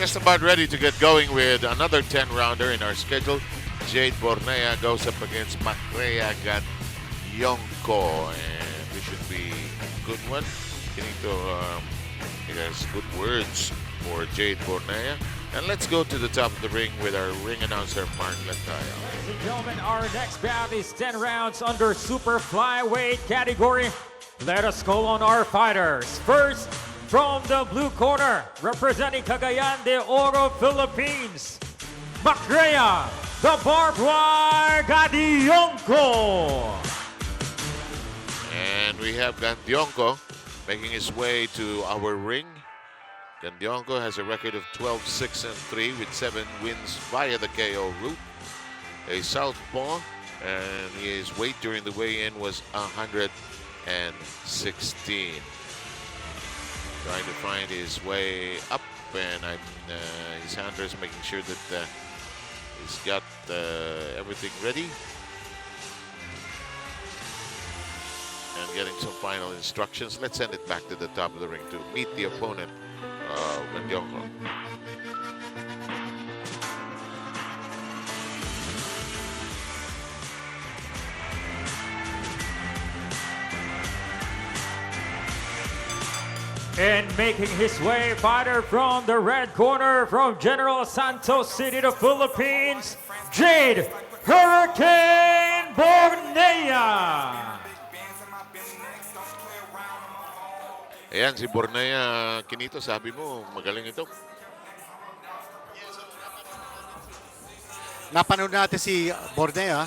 Just about ready to get going with another 10-rounder in our schedule. Jade Bornea goes up against Macrea Gandionco, and this should be a good one. Kinito has good words for Jade Bornea. And let's go to the top of the ring with our ring announcer, Mark Lantaya. Ladies and gentlemen, our next bout is 10 rounds under super flyweight category. Let us call on our fighters. First, from the blue corner, representing Cagayan de Oro, Philippines, Macrea, the barbed wire Gandionco. And we have Gandionco making his way to our ring. Gandionco has a record of 12-6-3 with 7 wins via the KO route. A southpaw, and his weight during the weigh-in was 116. Trying to find his way up, and his handler is making sure that he's got everything ready. And getting some final instructions. Let's send it back to the top of the ring to meet the opponent. Gandionco. And making his way, fighter from the red corner from General Santos City, the Philippines, Jade Hurricane Bornea. Ayan, si Bornea, Kinito, sabi mo, magaling ito. Napanood natin si Bornea.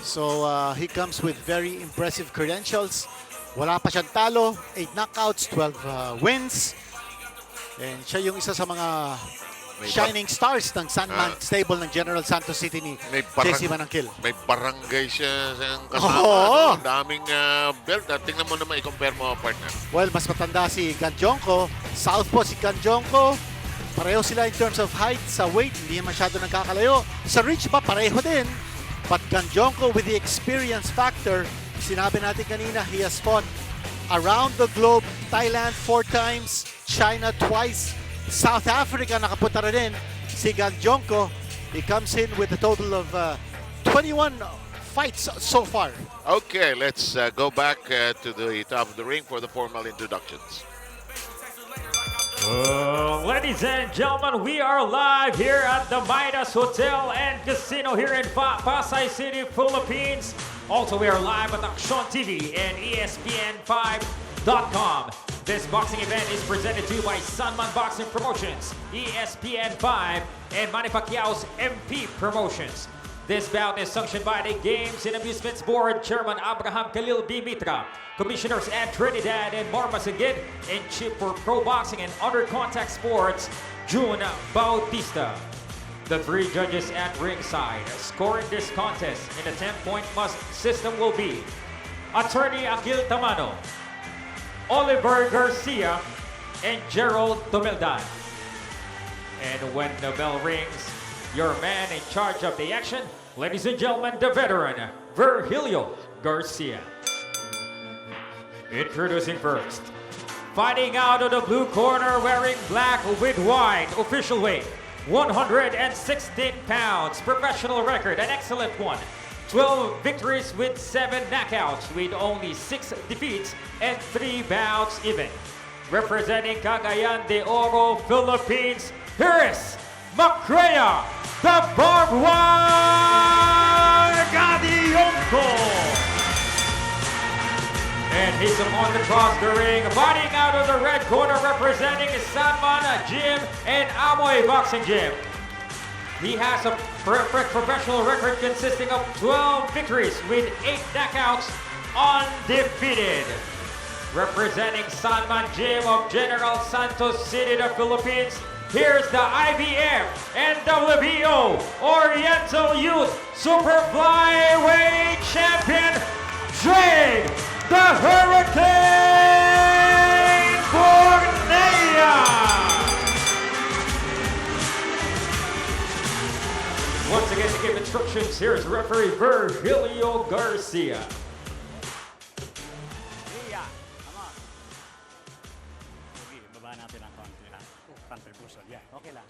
So, he comes with very impressive credentials. Wala pa siyang talo, 8 knockouts, 12 wins. And siya yung isa sa mga shining stars ng Sandman stable ng General Santos City ni JC Manangkil. May barangay siya sa kasama. Oo. Ang daming belt. Tingnan mo naman, i-compare mo, partner. Well, mas matanda si Gandionco. Southpaw si Gandionco. Pareho sila in terms of height. Sa weight, hindi masyado nagkakalayo. Sa reach ba, pareho din. But Gandionco with the experience factor, sinabi natin kanina, he has fought around the globe. Thailand 4 times, China twice, South Africa nakapunta rin si Gandionco. He comes in with a total of 21 fights so far. Okay, let's go back to the top of the ring for the formal introductions. Ladies and gentlemen, we are live here at the Midas Hotel and Casino here in Pasay City, Philippines. Also, we are live at Action TV and ESPN5.com. This boxing event is presented to you by Sunman Boxing Promotions, ESPN5, and Manny Pacquiao's MP Promotions. This bout is sanctioned by the Games and Amusements Board Chairman Abraham Khalil B. Mitra, Commissioners Ed Trinidad and Marma Sigid, and Chief for Pro Boxing and Other Contact Sports, June Bautista. The 3 judges at ringside scoring this contest in the 10-point must system will be Attorney Akil Tamano, Oliver Garcia, and Gerald Tomeldan. And when the bell rings, your man in charge of the action, ladies and gentlemen, the veteran, Virgilio Garcia. Introducing first, fighting out of the blue corner, wearing black with white, official weight, 116 pounds, professional record, an excellent one. 12 victories with 7 knockouts with only 6 defeats and 3 bouts even. Representing Cagayan de Oro, Philippines, here is Macrea, the barbed wire Gandionco. And he's upon the cross the ring, fighting out of the red corner, representing Sanman Gym and Amoy Boxing Gym. He has a professional record consisting of 12 victories with 8 knockouts, undefeated. Representing Sanman Gym of General Santos City, the Philippines, here's the IBF and WBO Oriental Youth Super Flyweight Champion, Jade the Hurricane Bornea. Once again, to give instructions, here's referee Virgilio Garcia. Sige, baba natin ang konti lang. Pantay puso. Yeah, okay lang.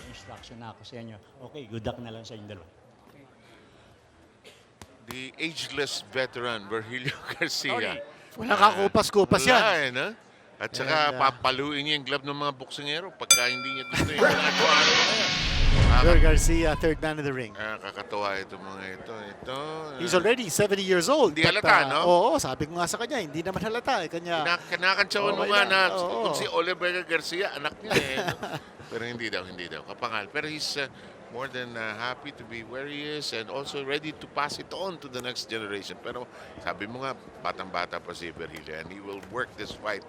Instruction na ako sa inyo. Okay, good luck na lang sa inyo dalawa. The ageless veteran, Virgilio Garcia. Walang kakupas-kupas yan. Wala, no? At saka And, papaluin niya yung glove ng mga boksingero pagka hindi niya gusto yung ginagawa. Vir Garcia, third man of the ring. Kakatawa ito mga ito. He's already 70 years old. Hindi halata, no? Oo, sabi ko nga sa kanya, hindi naman halata. Kanya, Kinakantsawan mo Okay nga lang, na oo. kung si Oliver Garcia, anak niya eh. No? Pero hindi daw. Kapangal. Pero he's more than happy to be where he is and also ready to pass it on to the next generation. Pero sabi mo nga, batang-bata pa si Virgilio and he will work this fight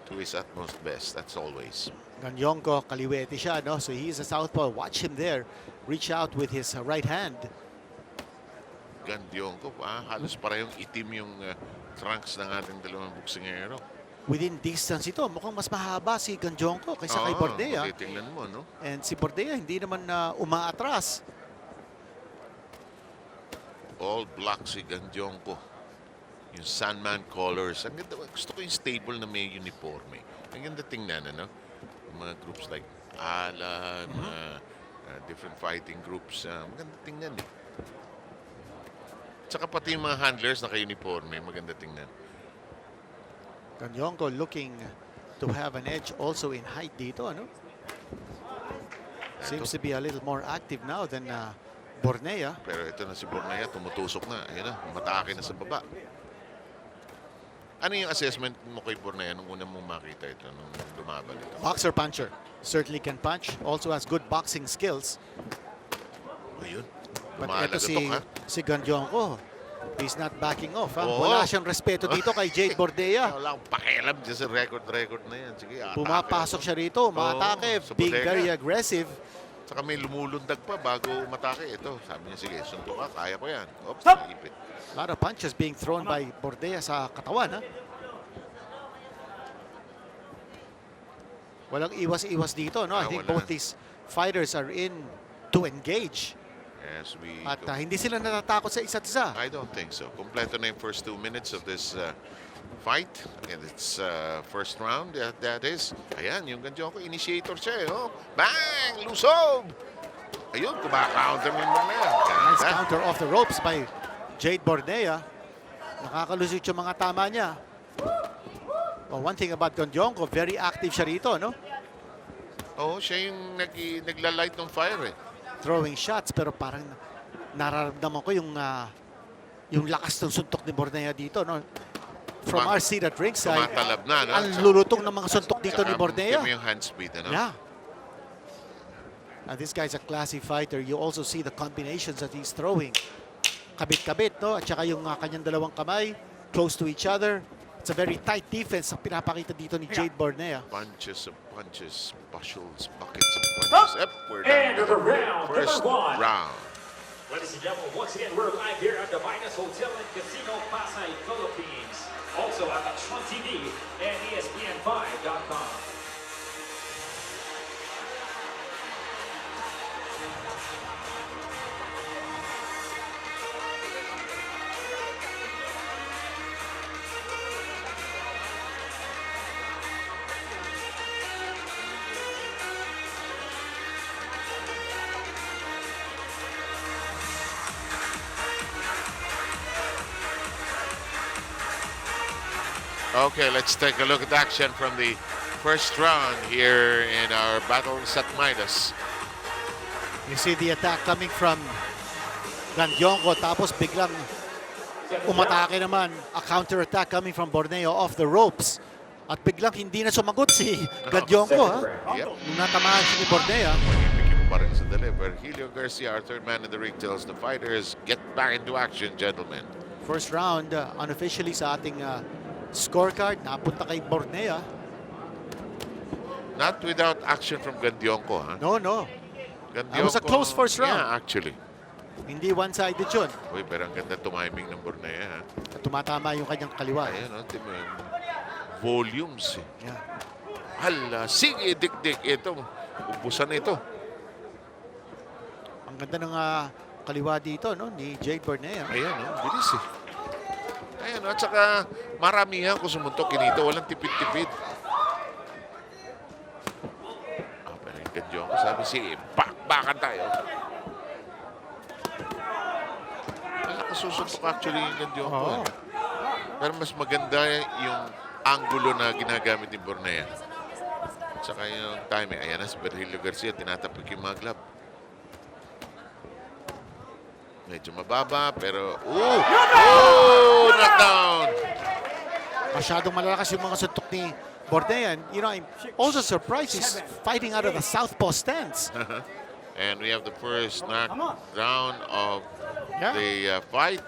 to his utmost best. That's always. Gandionco, kaliwete siya, no? So he's a southpaw. Watch him there. Reach out with his right hand. Gandionco, halos parehong itim yung trunks ng ating dalawang boksingero. Within distance ito, mukhang mas mahaba si Gandionco kaysa kay Bornea. Tingnan mo, no? And si Bornea hindi naman umaatras. All black si Gandionco. Yung Sandman colors. Ang ganda. Gusto ko yung stable na may uniforme. Ang ganda tingnan, ano? Yung mga groups like Alan, different fighting groups. Maganda tingnan, eh. Tsaka pati yung mga handlers naka-uniforme. Maganda tingnan. Gandionco looking to have an edge also in height dito, ano? Seems to be a little more active now than Bornea. Pero ito na si Bornea, tumutusok na. Ayun na, umatake na sa baba. Ano yung assessment mo kay Bornea nung una mong makita ito, nung lumaban ito? Boxer puncher. Certainly can punch. Also has good boxing skills. Ayun. But Lumalaga ito to, ha? si Gandionco, he's not backing off. Ha? Oo. Wala siyang respeto dito kay Jade Bornea. Wala akong pakialam dyan sa record na yan. Sige, atake. Pumapasok siya rito, umatake, sa being bodega. very aggressive. Saka may lumulundag pa bago matake. Ito, sabi niya, sige, suntok ka, kaya ko yan. Oops, naipit. A lot of punches being thrown by Bornea sa katawan. Ha? Walang iwas-iwas dito. No? I think Wala. both these fighters are in to engage. Yes, we At go. hindi sila natatakot sa isa't isa. I don't think so. Kompleto na yung first 2 minutes of this fight. And it's first round. That is. Ayan, yung Gandionco, initiator siya. Eh, oh. Bang! Lusob! Ayun, kumaka-counter mo yung Bornea. Nice counter off the ropes by Jade Bornea. Nakakalusot yung mga tama niya. Well, one thing about Gandionco, very active siya rito, no? Oo, siya yung nagla-light ng fire eh. Throwing shots, pero parang nararamdaman ko yung lakas ng suntok ni Bornea dito, no? From our seat at ringside, Tumatalab na, no? ang lulutong ng mga suntok dito ni Saka, Bornea. tingnan mo yung hand speed, ano? Yeah. This guy's a classy fighter. You also see the combinations that he's throwing. Kabit-kabit, no? At saka yung kanyang dalawang kamay, close to each other. It's a very tight defense na pinapakita dito ni Jade Bornea. Punches of punches, bushels, buckets of punches. Yep, we're done. End of the round, First number one. round. Ladies and gentlemen, once again, we're live here at the Midas Hotel and Casino, Pasay, Philippines. Also at Tron TV and ESPN5.com. Okay, let's take a look at action from the first round here in our battles at Midas. You see the attack coming from Gandionco, tapos biglang umatake naman. A counter-attack coming from Borneo off the ropes. At biglang hindi na sumagot si Gandionco. Ha? Yep. Nung natamaan siya ni Bornea. Manimik pa rin sa deliver. Virgilio Garcia, our third man in the ring, tells the fighters, get back into action, gentlemen. First round, unofficially sa ating scorecard, napunta kay Bornea. Not without action from Gandionco, huh? No, no. Gandionco, It was a close first round. Yeah, actually. Hindi one-sided yun. Uy, pero ang ganda tumiming ng Bornea, ha? At tumatama yung kanyang kaliwa. Ayan, no? Tingnan mo yung volumes, eh. Yeah. Hala, sige, dik-dik. Ito, ubusan ito. Ang ganda ng kaliwa dito, no, ni Jade Bornea. Ayan, bilis eh. Ayan, at saka maramihan kung sumuntok kinito. Walang tipid-tipid. Pero yung Gandionco, sabi bakan tayo. Wala kasusuntok actually yung Gandionco. Pero mas maganda yung angulo na ginagamit ni Bornea. At saka yung timing. Ayan na si Virgilio Garcia, tinatapik yung mga glove. Medyo mababa, pero... knockdown! Masyadong malalakas yung mga suntok ni Bornea. You know, I'm also surprised he's fighting out of the southpaw stance. And we have the first knockdown of the fight.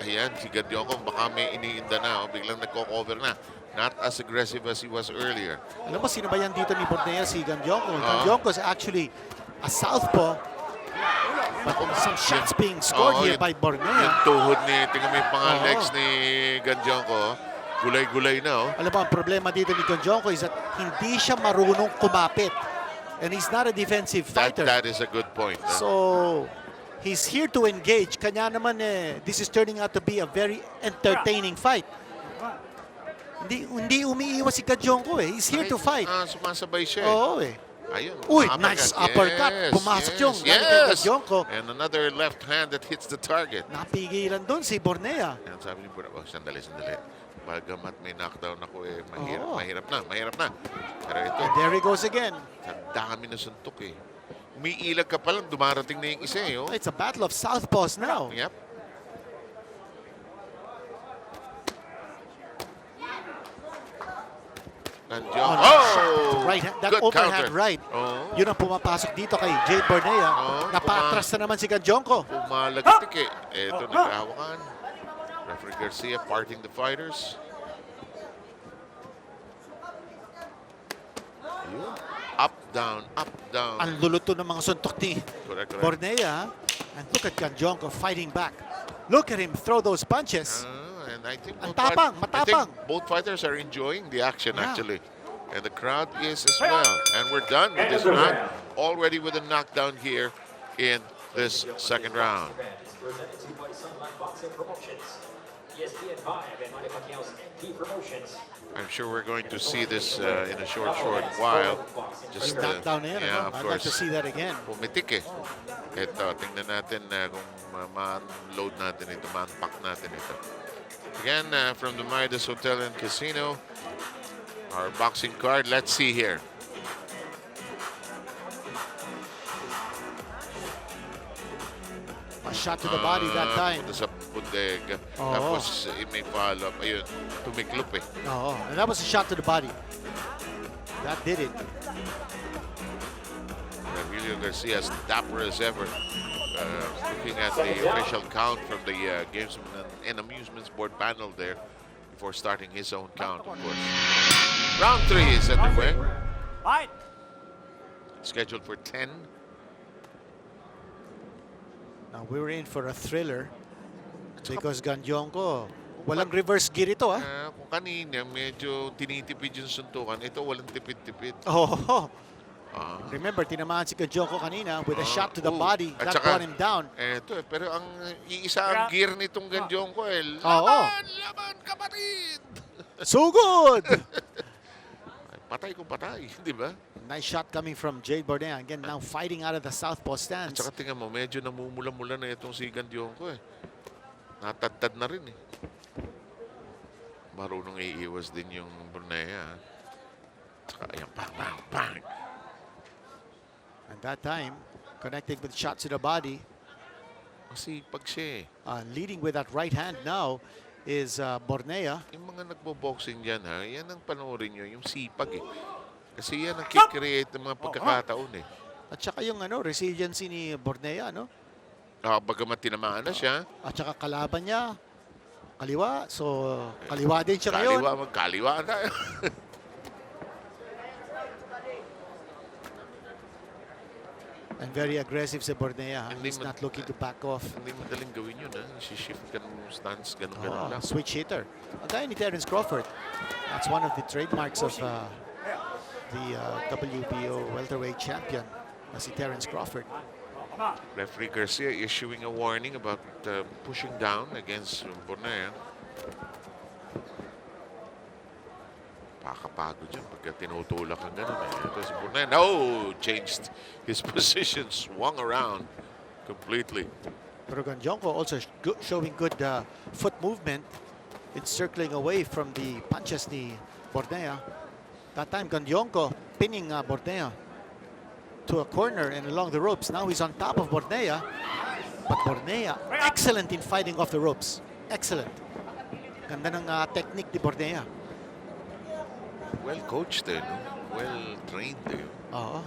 Ayan, si Gandionco, baka may iniinda na. Biglang nagko-cover na. Not as aggressive as he was earlier. Alam mo, sino ba yan dito ni Bornea? Si Gandionco. Gandionco is actually a southpaw. But some shots being scored here by Bornea. Yung tuhod ni, tingnan mo yung legs ni Gandionco. Gulay-gulay na. Alam mo, ang problema dito ni Gandionco is that hindi siya marunong kumapit. And he's not a defensive fighter. That is a good point. So, he's here to engage. Kanya naman, this is turning out to be a very entertaining fight. Hindi umiiwas si Gandionco eh. He's here to fight. Sumasabay siya. Oo eh. Ayun, Uy, nice uppercut. Pumasok yung Gandionco. And another left hand that hits the target. Napigilan doon si Bornea. Yan, sabi ni Bornea, sandali. Bagamat may knockdown ako mahirap na. Pero ito, And there he goes again. ang dami na suntok eh. Umiilag ka pa lang, dumarating na yung isa eh. It's a battle of southpaws now. Yep. Right, that good overhand counter. right. Yun ang pumapasok dito kay Jade Bornea. Napatras na naman si Gandionco. Pumalagtik eh. Ito, nagkahawakan. Referee Garcia parting the fighters. Up, down, up, down. Ang luluto ng mga suntok ni Correct. Bornea. And look at Gandionco fighting back. Look at him throw those punches. And I think matapang. both fighters are enjoying the action actually. And the crowd is as well. And we're done with this round. Already with a knockdown here in this second round. Presented to you by Sunman Boxing Promotions, ESPN5 and Macrea's MP Promotions. I'm sure we're going to see this in a short while. Just Knockdown in. yeah, of I'd like course. to see that again. Pumitik eh. Ito, tingnan natin kung ma-load natin ito, ma-unpack natin ito. Again, from the Midas Hotel and Casino, our boxing card. Let's see here. A shot to the body that time. Punta sa bodega. Tapos may follow-up. Ayun, tumiklop eh. Oh, and that was a shot to the body. That did it. Virgilio Garcia, as dapper as ever. Looking at the official count from the Games and Amusements Board panel there before starting his own count, of course. Round 3 is underway. Scheduled for 10. Now we're in for a thriller because Gandionco, walang reverse gear ito Kung kanina medyo tinitipid yung suntukan, ito walang tipid-tipid. Remember, tinamaan si Gandionco kanina with a shot to the body. That brought him down. Pero ang iisa ang gear nitong Gandionco laban kapatid! Sugod! Patay kung patay, di ba? Nice shot coming from Jade Bornea. Again, now fighting out of the southpaw At stance. saka tingnan mo, medyo namumula-mula na itong si Gandionco eh. Natadtad na rin eh. Marunong iiwas din yung Bornea. Saka ayan, bang. And that time, connecting with shots to the body. Masipag siya eh. Leading with that right hand now is Bornea. Yung mga nagbo-boxing dyan yan ang panoorin nyo, yung sipag eh. Kasi yan ang kikreate ng mga pagkakataon eh. At saka yung resiliency ni Bornea, no? Bagamat tinamaan na siya. At saka kalaban niya, kaliwa. So, kaliwa din siya ngayon. Magkaliwa tayo. And very aggressive si Bornea. He's not looking to back off. Hindi madaling gawin yun Si-shift ka ng stance, ganun lang. Switch hitter. A guy ni Terence Crawford. That's one of the trademarks of the WBO welterweight champion, si Terence Crawford. Referee Garcia issuing a warning about pushing down against Bornea. Pakapagod yun pagka tinutulak ang ganun eh. Ito si Bornea, no! Changed his position, swung around completely. Pero Gandionco also showing good foot movement. It's circling away from the punches ni Bornea. That time Gandionco pinning Bornea to a corner and along the ropes. Now he's on top of Bornea. But Bornea, excellent in fighting off the ropes. Excellent. Ganda ng technique ni Bornea. Well coached eh, no? Well trained eh. Oo.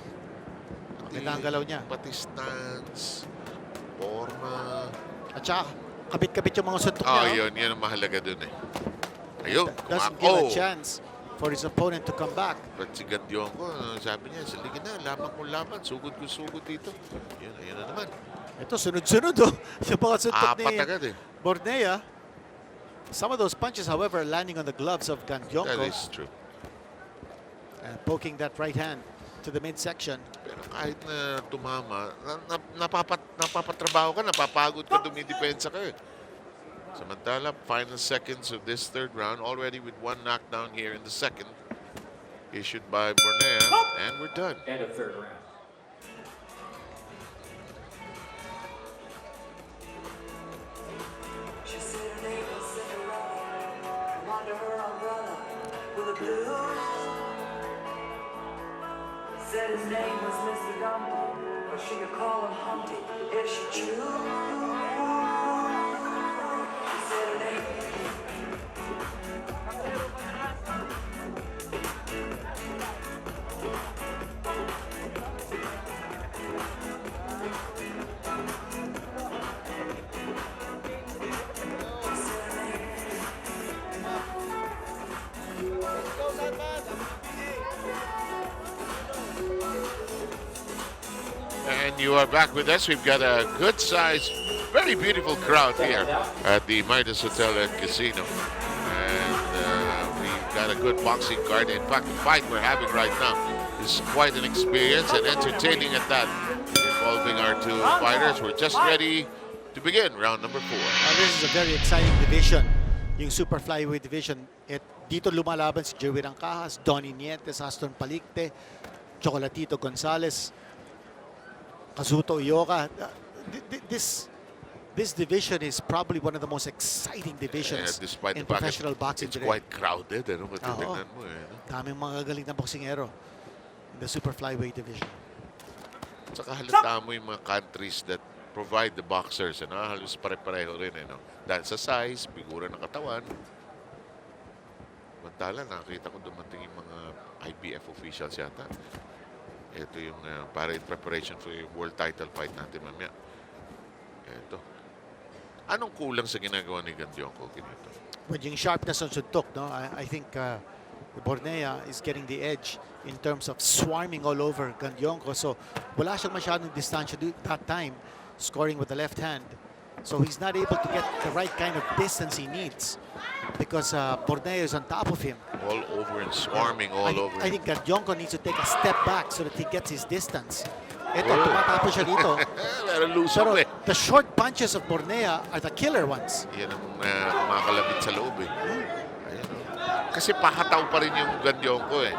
Ganda ang galaw niya. Pati stance, forma. At saka, kabit-kabit yung mga suntok Oh, niya. yun ang mahalaga dun eh. Ayun, Doesn't give a chance for his opponent to come back. But si Gandionco, sabi niya, sige na, laban kong laban, sugod ko sugod dito. Yun na naman. Ito, sunod-sunod oh. Yung mga suntok Apat ni agad eh. Bornea. Some of those punches, however, landing on the gloves of That Gandionco. is true. And poking that right hand to the midsection. Pero kahit na tumama, napapatrabaho ka, napapagod ka, dumidepensa ka eh. Samantala, final seconds of this third round, already with one knockdown here in the second, issued by Bornea, and we're done. End of third round. She said her name was Cinderella, and under her umbrella were the blues. Said his name was Mr. Gumpy, or she could call him Humpty if she chose. She said her name. And you are back with us. We've got a good size, very beautiful crowd here at the Midas Hotel and Casino. And we've got a good boxing card. In fact, the fight we're having right now is quite an experience and entertaining at that, involving our two fighters. We're just ready to begin round number 4. This is a very exciting division. Yung super flyweight division. Dito lumalaban si Jerry Rancahas, Donnie Nietes, Aston Palicte, Chocolatito Gonzalez, Kazuto Ioka. This division is probably one of the most exciting divisions despite in the fact professional boxing it's today. quite crowded. Ano, tingnan mo eh. No? Daming mga gagaling na boksingero in the super flyweight division. Saka halata mo yung mga countries that provide the boxers. Ano? Halos pare-pareho rin. Eh, no? Dahil sa size, figura ng katawan. Mantala, nakita ko dumating yung mga IBF officials yata. Ito yung para in preparation for yung world title fight natin mamaya. Ito. Anong kulang sa ginagawa ni Gandionco ganito? Well, yung sharpness on suntok, no? I think Bornea is getting the edge in terms of swarming all over Gandionco. So wala siyang masyadong distansya that time, scoring with the left hand. So he's not able to get the right kind of distance he needs because Bornea is on top of him. All over and swarming all over. I think Gandionco needs to take a step back so that he gets his distance. Ito, tumatapos siya dito. Pero the short punches of Bornea are the killer ones. Yan ang kumakalabit sa loob eh. Ayan, oh. Kasi pahataw pa rin yung Gandionco eh.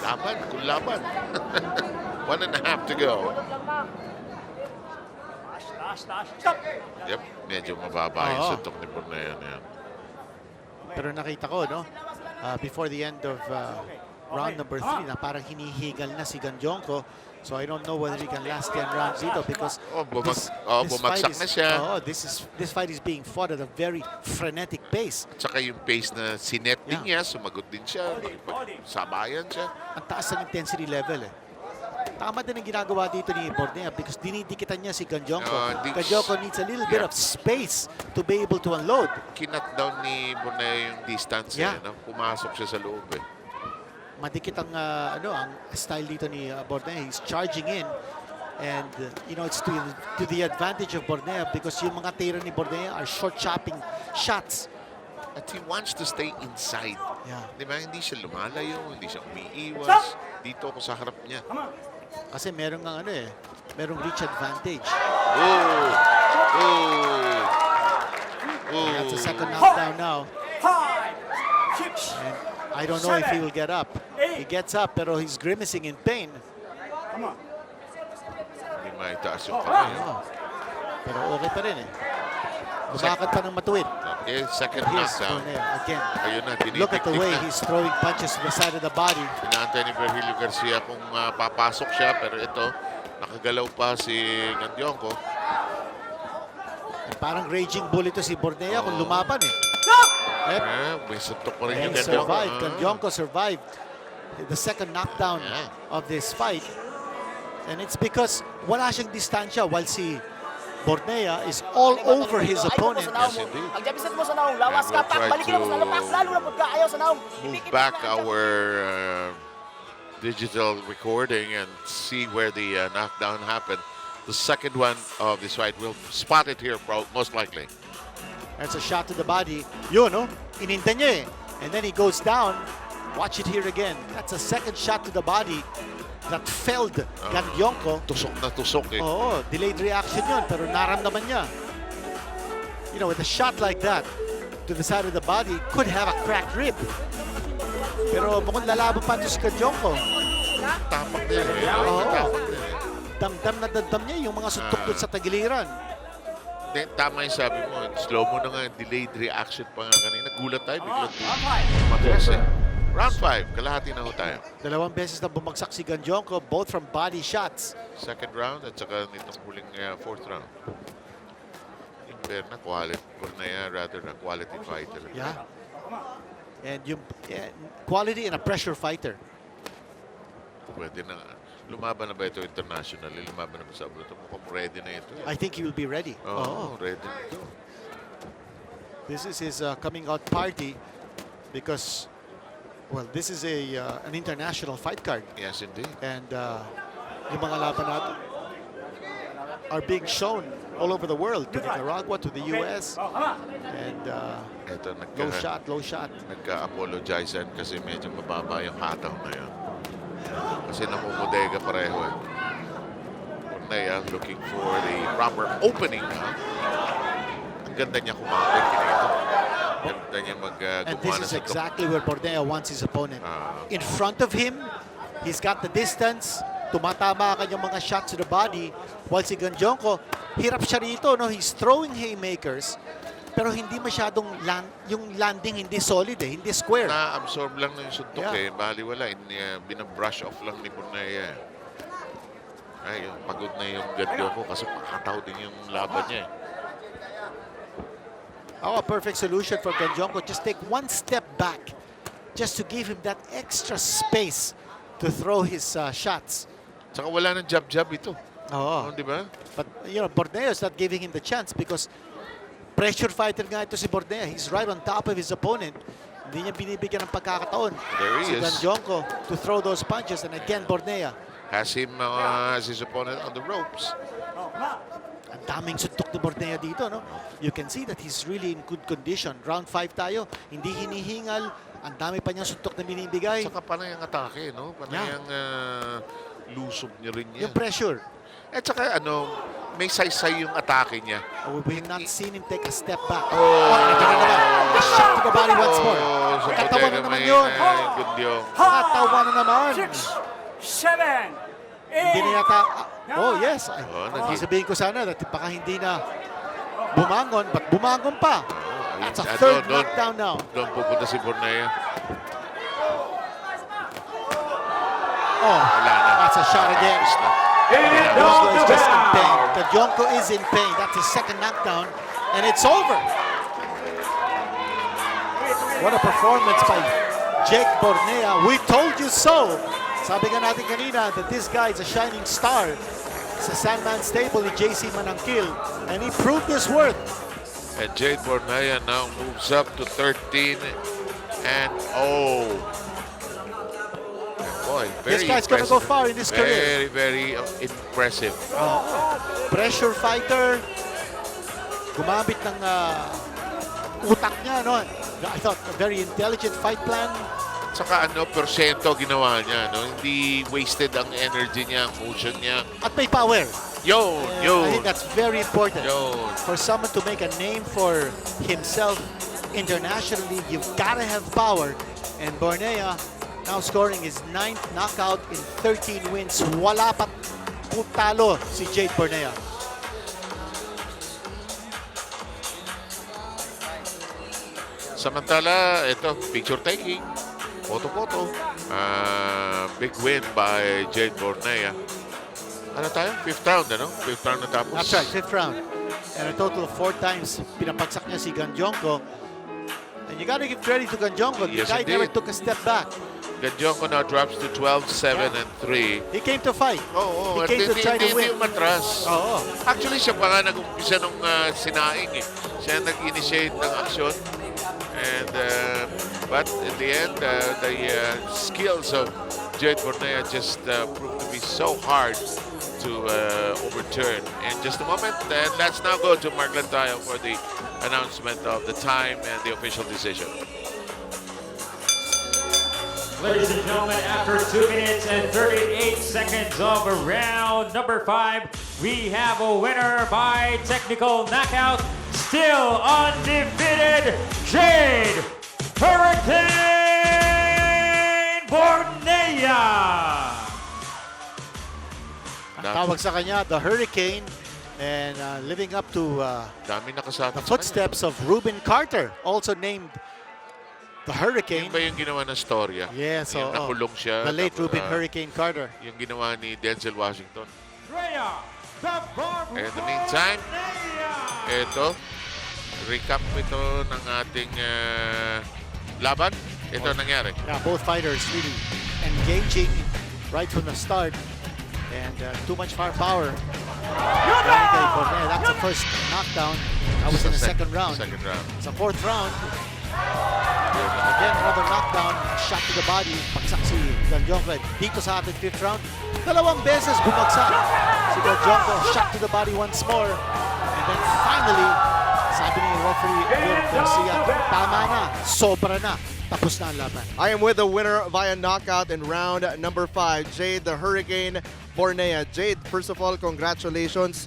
Laban, kung laban. 1.5 to go. Yep, medyo mababa yung suntok ni Bornea na yan. Pero nakita ko, no? Before the end of round number 3, na parang hinihigal na si Gandionco. So I don't know whether he can last 10 rounds dito because bumagsak na siya. This fight is being fought at a very frenetic pace. At saka yung pace na sinet din niya, sumagot din siya, sabayan siya. Ang taas ng intensity level eh. Tama din ang ginagawa dito ni Bornea because dinidikitan niya si Gandionco. Gandionco needs a little bit of space to be able to unload. Kinat down ni Bornea yung distance eh, no? Pumasok siya sa loob eh. Madikit ang ang style dito ni Bornea. He's charging in and it's to the advantage of Bornea because yung mga tira ni Bornea are short chopping shots. At he wants to stay inside. Yeah. Di ba? Hindi siya lumalayo, hindi siya umiiwas. Dito ako sa harap niya. Kasi merong merong reach advantage. Ooh. That's a second knockdown now. 5, 6, And I don't know if he will get up. He gets up, pero he's grimacing in pain. come on. Hindi maitaas yung kamay. Oh. Pero okay pa rin eh. Lumakad pa ng matuwid. Okay, second Here's knockdown. Bornea again. Ayun na, Look at the tinitik-tik way na. he's throwing punches to the side of the body. Inaantay ni Virgilio Garcia kung papasok siya, pero ito, nakagalaw pa si Gandionco. And parang raging bull ito si Bornea kung lumaban eh. May suntok pa rin yung And Gandionco. survived. Gandionco survived the second knockdown of this fight. And it's because wala siyang distansya while si Bornea is all over his opponent. Yes, indeed. Ang jabiset mo sa naong, lawas And ka we'll pa, try balikin mo to sa lapas, lalo na pagka ayaw sa naong. Move back our digital recording and see where the knockdown happened. The second one of this fight, we'll spot it here, most likely. That's a shot to the body. Yun, no? Ininta niya eh. And then he goes down. Watch it here again. That's a second shot to the body that felled Gandionco. Tusok na tusok eh. Oo, delayed reaction yun, pero naramdaman niya. You know, with a shot like that to the side of the body, could have a cracked rib. Pero mukhang lalaban pa ito si Gandionco. Tapak din eh. Oo. Tapak din eh. Damdam na damdam niya yung mga suntok doon sa tagiliran. Hindi, tama yung sabi mo. Slow mo na nga, delayed reaction pa nga kanina. Gulat tayo, biglang matigas eh. Round 5, kalahati na ho tayo. Dalawang beses na bumagsak si Gandionco, both from body shots. Second round at saka nitong huling fourth round. In fair na quality, rather na quality fight talaga. Yeah. And yung quality and a pressure fighter. Pwede na. Lumaban na ba ito internationally? Lumaban na ba sa abroad? Mukhang ready na ito. I think he will be ready. Oo, ready na ito. This is his coming out party because, well, this is an international fight card. Yes, indeed. And yung mga laban natin are being shown all over the world, to Nicaragua, to the US. And Ito, low shot. nagka-apologizan kasi medyo mababa yung hataw na yun. Kasi namumudega pareho eh. Bornea looking for the proper opening now. Ang ganda niya kumapit kinito. Ang ganda niya And gumawa this na is sa exactly where Bornea wants his opponent. Ah. In front of him, he's got the distance. Tumatama ang kanyang mga shots to the body. While si Gandionco, hirap siya rito. No? He's throwing haymakers. Pero hindi masyadong yung landing hindi solid eh, hindi square. Na-absorb lang ng suntok Yeah. eh. Baliwala. Binabrush off lang ni Bornea. Ay, pagod na yung Gandionco kasi pakataw din yung laban niya eh. Oh, a perfect solution for Gandionco. Just take one step back just to give him that extra space to throw his shots. Saka wala ng jab-jab ito. Oo. Di ba? But, you know, Bornea is not giving him the chance because pressure fighter nga ito si Bornea. He's right on top of his opponent. Hindi niya binibigyan ng pagkakataon There he si is. Gandionco to throw those punches. And again, Bornea, Has him as his opponent on the ropes. ang daming suntok ni Bornea dito, no? You can see that he's really in good condition. Round 5 tayo, hindi hinihingal. Ang dami pa niyang suntok na binibigay. Saka panay ang atake, no? Panay ang lusob niya rin niya. Yung pressure. At saka may saysay yung atake niya. We have not seen him take a step back. Oh. Ito na naman. A shot to the body once more. Sa Katawa bodega na naman may yun. Gandionco. Katawa na naman. 6, 7, Hindi na yata. Oh, yes. Oh, Sabihin ko sana that baka hindi na bumangon, but bumangon pa. That's a Ah, third doon. knockdown now. Doon pupunta si Bornea. Oh, Wala na. that's a shot again. Tapos na. Gandionco is just in pain. Gandionco is in pain. That's his second knockdown, and it's over. What a performance by Jade Bornea. We told you so. Sabi nga natin kanina that this guy is a shining star sa Sandman stable ni JC Manangkil, and he proved his worth. And Jade Bornea now moves up to 13-0. Boy, very This guy's gonna go impressive. far in his career. Very, very impressive. Pressure fighter. Gumamit ng utak niya, no? I thought a very intelligent fight plan. Saka ano, persento ginawa niya, no? Hindi wasted ang energy niya, ang motion niya. At may power. Yun, I yun. think that's very important. Yun. For someone to make a name for himself internationally, you've got to have power. And Bornea now scoring his 9th knockout in 13 wins. Wala pa talo si Jade Bornea. Samantala, ito, picture taking. Photo-photo. Big win by Jade Bornea. Ano tayo? 5th round, ano? 5th round na tapos. That's right, 5th round. And a total of 4 times pinapagsak niya si Gandionco. And you gotta give credit to Gandionco. The Yes, guy never indeed. took a step back. Gandionco now drops to 12-7-3. He came to fight. Oo, He came to try to hindi win. umatras. Oo. Actually, siya pa nga nag-umpisa nung sinaing eh. Siya nag-initiate ng aksyon. And, but in the end, the skills of Jade Bornea just proved to be so hard to overturn. In just a moment, and let's now go to Mark Lantayo for the announcement of the time and the official decision. Ladies and gentlemen, after 2 minutes and 38 seconds of round number 5, we have a winner by technical knockout, still undefeated, Jade Hurricane Bornea. Ang tawag sa kanya, the Hurricane, and living up to Dami nakasama the sa footsteps of Ruben Carter, also named the kanya. Hurricane. Yun ba yung ginawa ng storya? Yes, yung oo. nakulong siya. The late tapos, Ruben Hurricane Carter. Yung ginawa ni Denzel Washington. Rhea, the Barbarian. In the meantime, ito, recap ito ng ating laban. Ito nangyari. Yeah, both fighters really engaging right from the start, and too much firepower. That's the first knockdown. That was in the second round. Second round. Sa 4th round, again another knockdown, shot to the body. Pagsak si Gandionco. Dito sa ating 5th round, 2 beses bumagsak si Gandionco. Shot to the body once more. And then finally, sabi ni referee Will Garcia, tama na, sobra na. Tapos na ang laban. I am with the winner via knockout in round number 5, Jade the Hurricane Bornea. Jade, first of all, congratulations.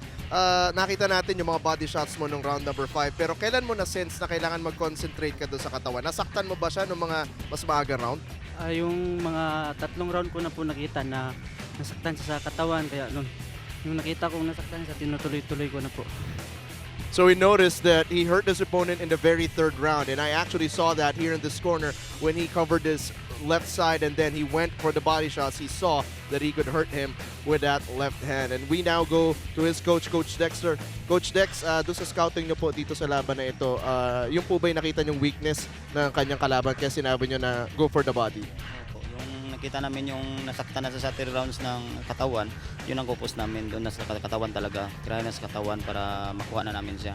Nakita natin yung mga body shots mo nung round number 5. Pero kailan mo na-sense na kailangan mag-concentrate ka doon sa katawan? Nasaktan mo ba siya nung mga mas maaga round? Yung mga 3 round ko na po nakita na nasaktan siya sa katawan. Kaya nung nakita kong nasaktan siya, tinutuloy-tuloy ko na po. So we noticed that he hurt his opponent in the very 3rd round, and I actually saw that here in this corner when he covered his left side and then he went for the body shots. He saw that he could hurt him with that left hand. And we now go to his coach, Coach Dexter. Coach Dex, doon sa scouting niyo po dito sa laban na ito, yung po ba'y nakita niyong weakness ng kanyang kalaban kaya sinabi niyo na go for the body? Opo, yung nakita namin yung nasaktan na sa 3 rounds ng katawan, yun ang focus namin doon na sa katawan talaga. Kaya na sa katawan para makuha na namin siya.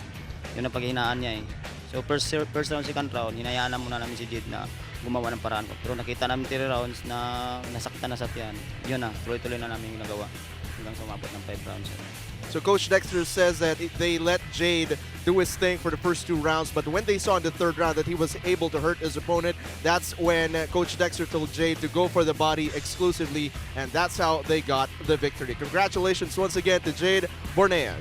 Yun ang paghinaan niya eh. So first round, second round, hinayaan na muna namin si Jade na gumawa ng paraan ko. Pero nakita namin 3 rounds na nasaktan na sa tiyan. Yun na, tuloy-tuloy na namin nagawa hanggang sumabot ng 5 rounds. So Coach Dexter says that they let Jade do his thing for the first 2 rounds, but when they saw in the 3rd round that he was able to hurt his opponent, that's when Coach Dexter told Jade to go for the body exclusively, and that's how they got the victory. Congratulations once again to Jade Bornea.